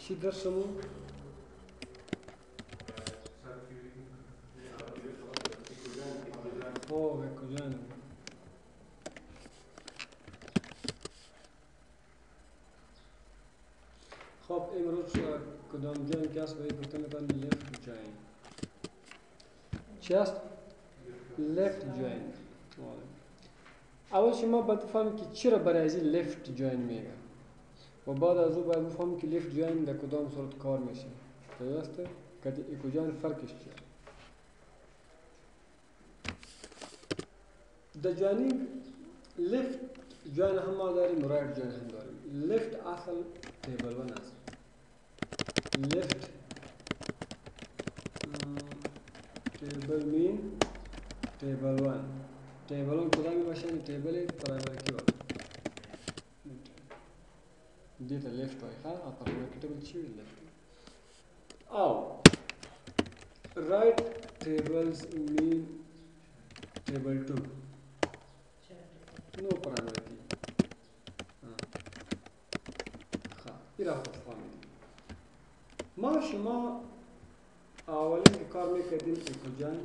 چی درسمو؟ خب کجا؟ خب امروز کدام جاین که است باید گفتن میکنم left join. چی است؟ left join. اول شما باید بفهمید که چرا برای ازی left join میگه و بعد از او باید بفهمید که left join در کدام صورت کار میشه. درسته؟ که کجا فرقش چیه؟ در joining left join هم ما داریم right join هم داریم. left اصل table 1 است. left table mean table 1. table 1 کدامی باشه؟ table پرایمری کی باشه؟ دیتا left های ها پرایمری کی table چی left. او right tables mean table 2. نو پرایمری کی. ایرا فهمیدیم. ما شما اولین که کار میکردیم اکوجان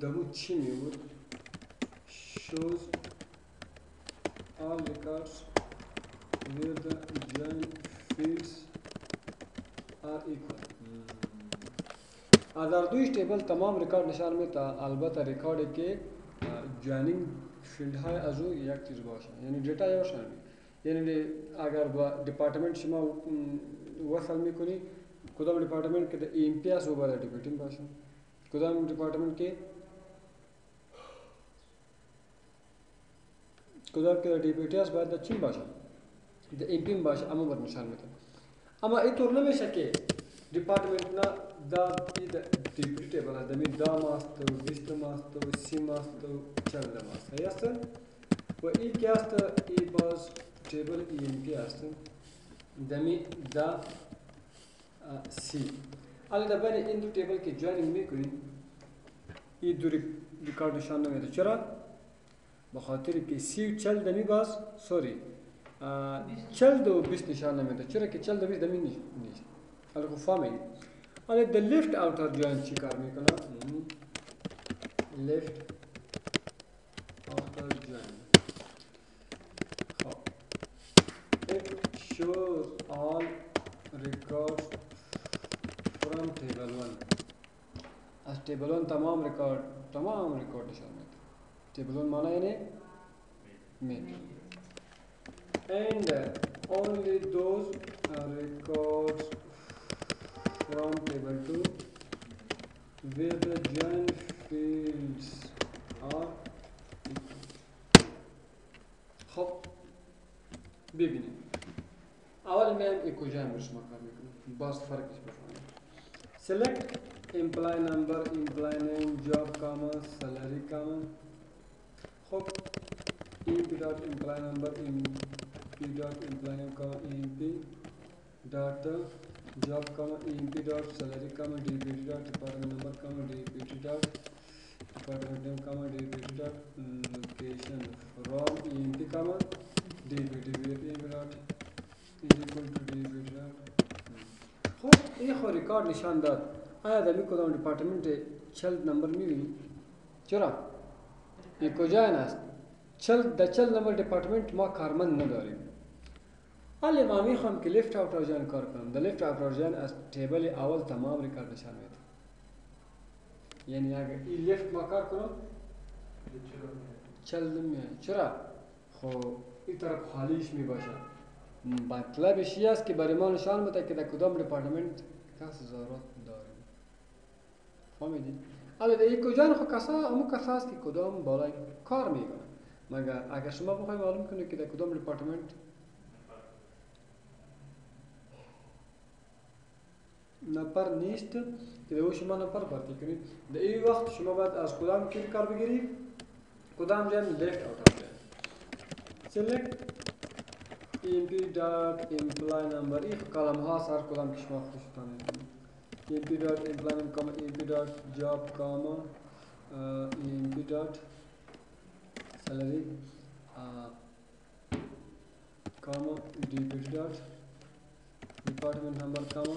دمو چی میبود؟ shows all records where the join fields are equal. در دویش تیبل تمام ریکارد نشان میده، البته ریکاردی که جوینینگ فیلد های از او یک چیز باشه، یعنی دیتا یا شامل. یعنی اگر با دیپارتمنت شما وصل میکنی کدام دیپارتمنت که در ام پی اس او باید دیپیتیم باشه، کدام دیپارتمنت که دیپیتی اس باید در چین باشه، در ام پی باشه، اما باید نشان میده. اما اینطور نمیشه که دیپارتمنت نا دا دیپیتی تیبل است، دمی دا ماست و بیست ماست و سی ماست و چند ماست. هست و این که است ای باز تیبل ای ام پی است، دمی دا سی. حالا در بین این دو تیبل که جوینینگ میکنید این دو ریکارد نشان نمیده. چرا؟ بخاطر که سی و چل دمی باز چل و بیست نشان نمیده. چرا که چل و بیست دمی نیست. حالا خب فهمید. حالا در لیفت اوتر جوین چی کار میکنه؟ لیفت اوتر جوین. خب it shows all records from table 1. از table 1 تمام ریکارد نشان میده. table 1 معنی یعنی میده. And only those records from table 2 where the join fields are equal. خب ببینید اول میایم اکوجاین رو شما کار میکنیم باز فرقش بفهمید. select employee number, employee name, job, comma, salary, comma. خب emp dot employee number, emp dot employee name, comma, emp dot job, comma, emp dot salary, comma, dpt dot department number, comma, dpt dot department name, comma, dpt dot location from emp, comma, dpt emp dot is equal to dpt dot. خب این خو ریکارد نشان داد. آیا در کدام دیپارتمنت چل نمبر میبینی؟ چرا؟ این کجا است؟ در چل نمبر دیپارتمنت ما کارمند نداریم. حالا ما میخوام که لیفت اوتر جوین کار کنم. در لیفت اوتر جوین از تیبل اول تمام ریکارد نشان میده. یعنی اگر این لیفت ما کار کنم چل نمیاد. چرا؟ خب این طرف خالیش میباشه. مطلبش این است که برای ما نشان میده که در کدام دیپارتمنت کس ضرورت داریم. فهمیدید؟ حالا در این کجا خو کسا است که کدام بالای کار میکنه. مگر اگر شما بخواید معلوم کنید که در کدام دیپارتمنت نفر نیست که در شما نفر بھرتی کنید، در این وقت شما باید از کدام کی کار بگیرید؟ کدام جای لیفت اوتر جای. select emp dot employee number. این کلمه ها سر کدام که شما خوشتان emp dot employee name, comma, emp dot job, comma, emp dot salary, comma dpt dot department number comma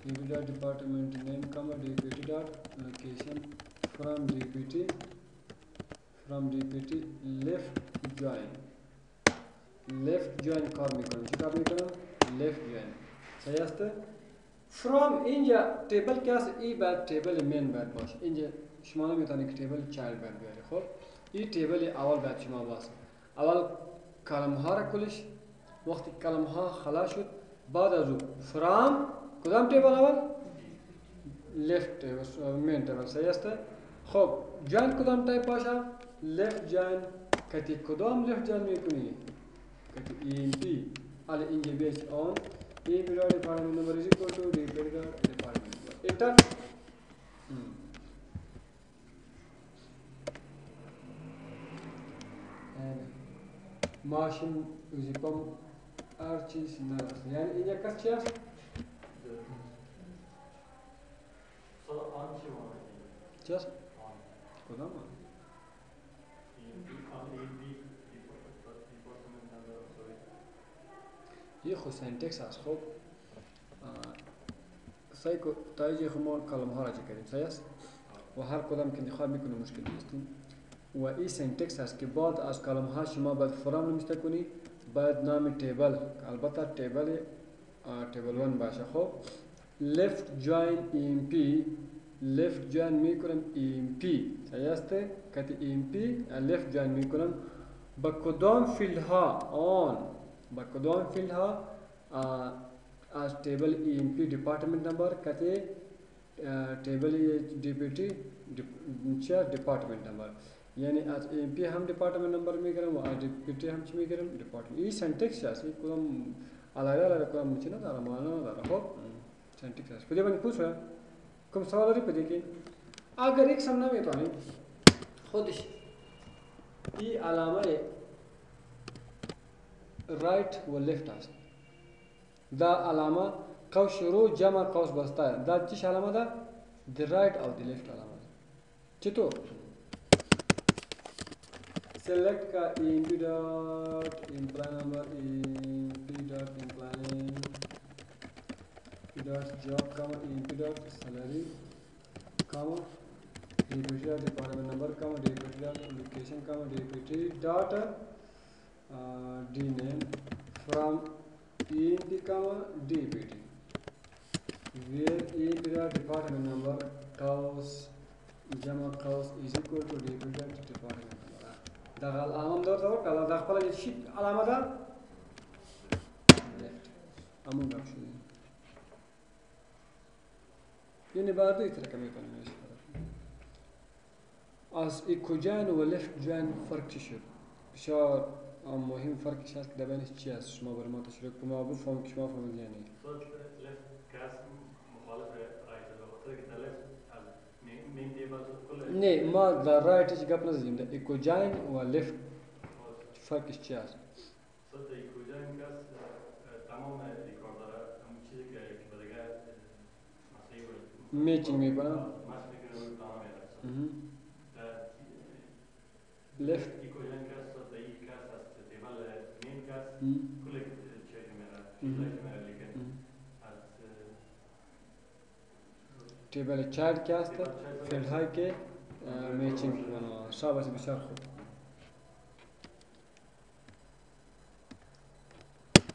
dpt dot department name comma dpt dot location from dpt left join kar میکنم چی کار میکنم left join صحیح است from اینجا تیبل که است ای بعد تیبل مین باید باشه اینجا شما نمیتونید که تیبل چایلد باید بیاری خب این تیبل اول باید شما باشه اول کلم ها را کلش وقتی کلم ها خلاص شد بعد از اون from کدام تیبل اول left تیبل مین تیبل صحیح است خب جوین کدام تایپ باشه left join کتی کدام left join میکنی کتی emp حالا اینجا بیاید on emp dot department number is equal to dp dot department number enter ماشین وظیفم هر چیز نرسه یعنی اینجا کس چی است چی است کدام ये खुद सिंटेक्स है खो सही को ताइजे खमो कलम हरा जकरیم सही است و هر کدام که انتخاب میکنه مشکل نیستیم و این سنتکس است که بعد از کلم ها شما باید فرام نمیسته کنی باید نام تیبل البته تیبل 1 باشه خب left join emp left join میکنم emp صحیح است کتی emp left join میکنم با کدام فیلد ها آن با کدام فیلد ها از تیبل emp department number کتی تیبل dpt department number یعنی از emp هم department number میگیرم و از dpt هم چی میگیرم department این سنتکس است کدام علاوه کدام چی نداره معنا نداره خب سنتکس است پدی باندې پوښه کوم سوال لري پدې کې اگر یک سم نه میتونی خودش این علامه رایت و لیفت است دا علامه قوس شروع جمع قوس بسته دا چیش علامه ده دی رایت او دی لیفت علامه ده چطور select का emp dot employee number emp dot employee dot job comma emp dot salary comma dpt dot department number comma dpt dot location comma dpt dot dname from emp comma dpt where emp dot department number cows jama cows is equal to dpt dot department دا علامه دار دار کلا دا خپل شي علامه ده left امون غاب شو یعنی بعد این طرح کمی کنیم از ایکو جان و لفت جان فرق چی شد بسیار مهم فرقش هست که در بینش چی است شما برای ما تشریح کنید ما بفهمیم که شما فهمید یعنی left کاس مخالف رایت به خاطر که left از مین تیبل نه ما در رایتش گپ نزدیم در ایکو جان و لفت فرقش چی است صد ایکو جان کاس تمام ریکوردر همون چیزی که بدگه مسیح میچینگ میکنم left ایکو جان کاس صد ای کاس است تیبل مین کاس کل چیزی میره لیکن از تیبل چایلد که است فیلد های که میچینگ میکنم شاباش بسیار خوب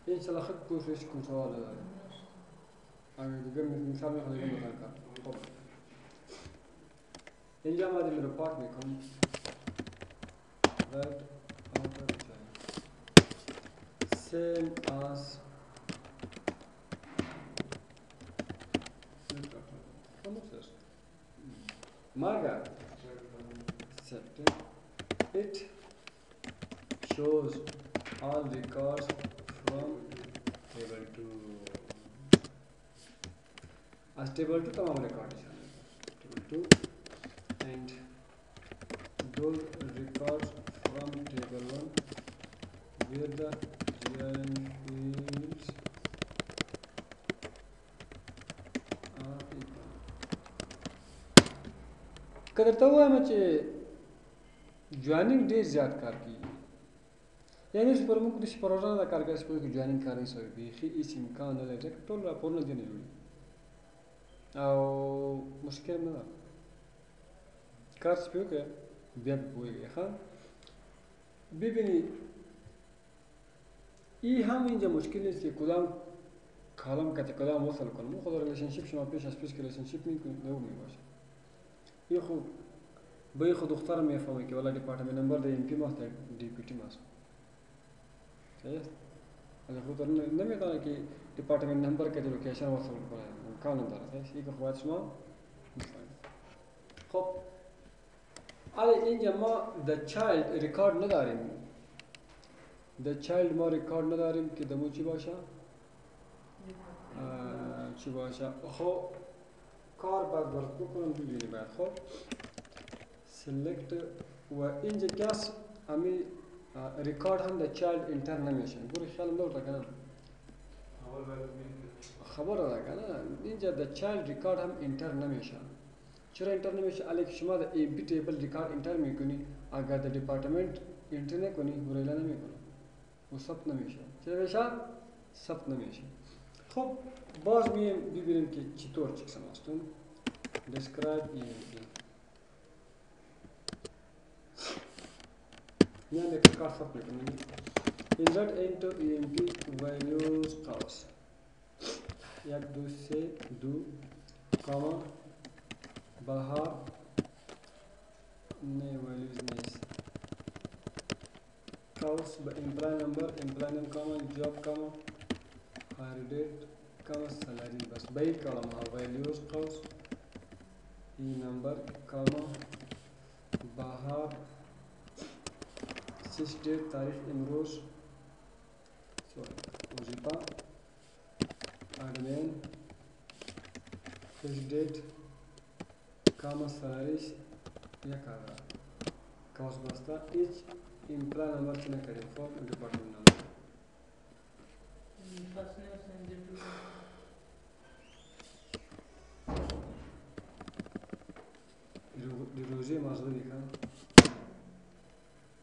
انشالله خود کوشش کن سوال داره اگر دیگه مثال میخواد دیگه بزن کار خب اینجا آمدیم رپورت میکنم right outer chain same as Marga setting it shows all records from table 2 as table 2 tamam record table 2 and those records from table 1 where the GIN fields are equal که درته وایم چې جویننګ ډیر زیات کار کوي یعنی سپرمون کدی سپروژن دا کارګر سپور کې جوائنینګ کاري سوی بیخي هیڅ امکان نه لري ټول راپورونه دي نه جوړي او مشکل نه ده کار سپیو کې بیا بویږي ها ببینی ای هم اینجا مشکل نیست که کدام کالم کدام وصل کنم خود ریلیشنشیپ شما پیش از پیش که ریلیشنشیپ نمی باشه ای خوب به خود دختر میفهمه که والا دیپارتمنت نمبر ده ام پی ماست دی پی تی ماست صحیح است اگر خود نمیدانه که دیپارتمنت نمبر که لوکیشن وصل کنه امکان نداره صحیح ای که خواهد شما میفهمید خب حالا اینجا ما the child ریکارد نداریم the child ما ریکارد نداریم که دمو چی باشه چی باشه خب کار باید برد بکنم ببینیم باید خب select و اینجا کس امی ریکارد هم the child انتر نمیشه بوری خیالم دور کنم خبر داره کنه اینجا the child ریکارد هم انتر نمیشه چرا انتر نمیشه علی که شما در ای بی تیبل ریکارد انتر میکنی اگر در دیپارتمنت انتر نکنی بوریلا نمیکنه و ثبت نمیشه چرا میشه ثبت نمیشه خب باز ببینیم که چطور چیکسم هستون describe EMP یعنی که کار ثبت میکنیم insert into EMP values قوس 1 2 3 2 کاما بهار نه values نیست قوس به employee number employee کاما job کاما hire date کاما salary بس به این کلام ها values قوس ای نمبر کاما بهار 6 date تاریخ امروز وظیفه admin 6 date کاما salaries 1000 قوس بسته each employee number چنه کریم form department number روزی مازده دیکھا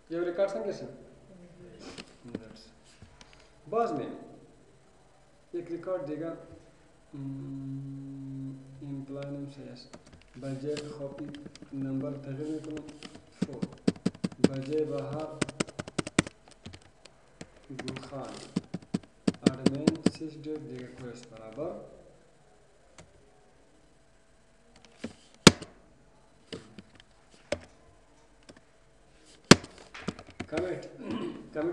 یہ ریکارڈ سن کیسے بعض میں ایک ریکارڈ دے گا امپلائی نیم سیس بجے کاپی نمبر تغیر میں کنو 4 بجے بہار گلخان admin 6 date دے گا کوئس برابر commit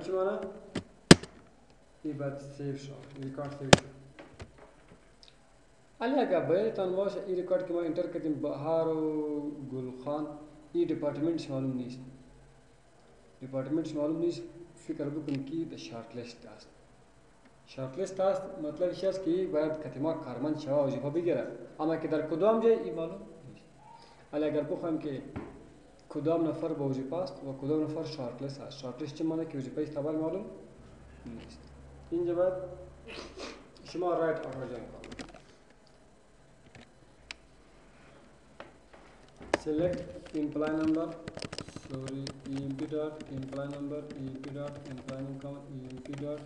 چی مانا ای باید سیو شو ریکارد سیو شو علی اگر باید باشه ای ریکارد که ما انتر کردیم بهار و گلخان ای دیپارتمنتش معلوم نیست فکر بکنید که ده شارت لیست است شارت لیست است مطلب این است که باید کتیما کارمند شما وظیفه بگیره اما که در کدام جای ای معلوم نیست علی اگر بخوایم که کدام نفر با وظیفه است و کدام نفر شارت لیست است شارت لیست چه معنی که وظیفه استقبال معلوم نیست اینجا باید شما رایت آورجن کنید select employee number emp dot employee number emp dot employee name comma emp dot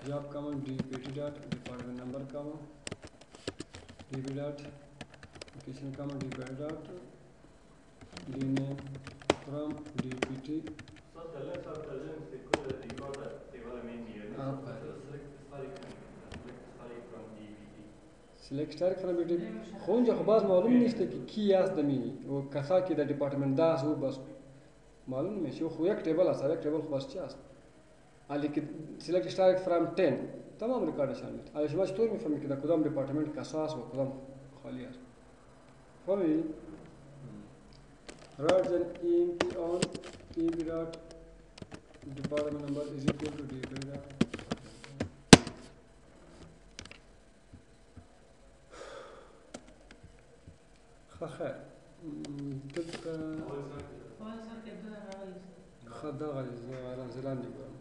job comma dpt dot department number comma dp dot location comma dp dot dname from dpt So select se كل record تبغى من دي select from DBT select from DBT خونجا خباز معلوم نیست که کی است دمی و کسا که در دیپارتمنت داست و بس معلوم نمیشه خو یک تیبل است یک تیبل خباز چی است علی که select start from 10 تمام ریکاردشان میاد علی شما چطور میفهمید که در کدام دیپارتمنت کسا است و کدام خالی است فهمی rather than emp on emp dot department number is equal to dp dot خیر تلك خدا غلیظ زلان دیگرم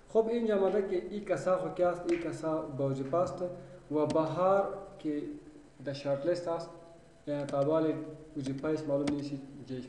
خب این جمعه که ای کسا خو کیاست ای کسا باوجی پاست و بهار که در شارت لیست است یعنی تابال وجی پایش معلوم نیست جیش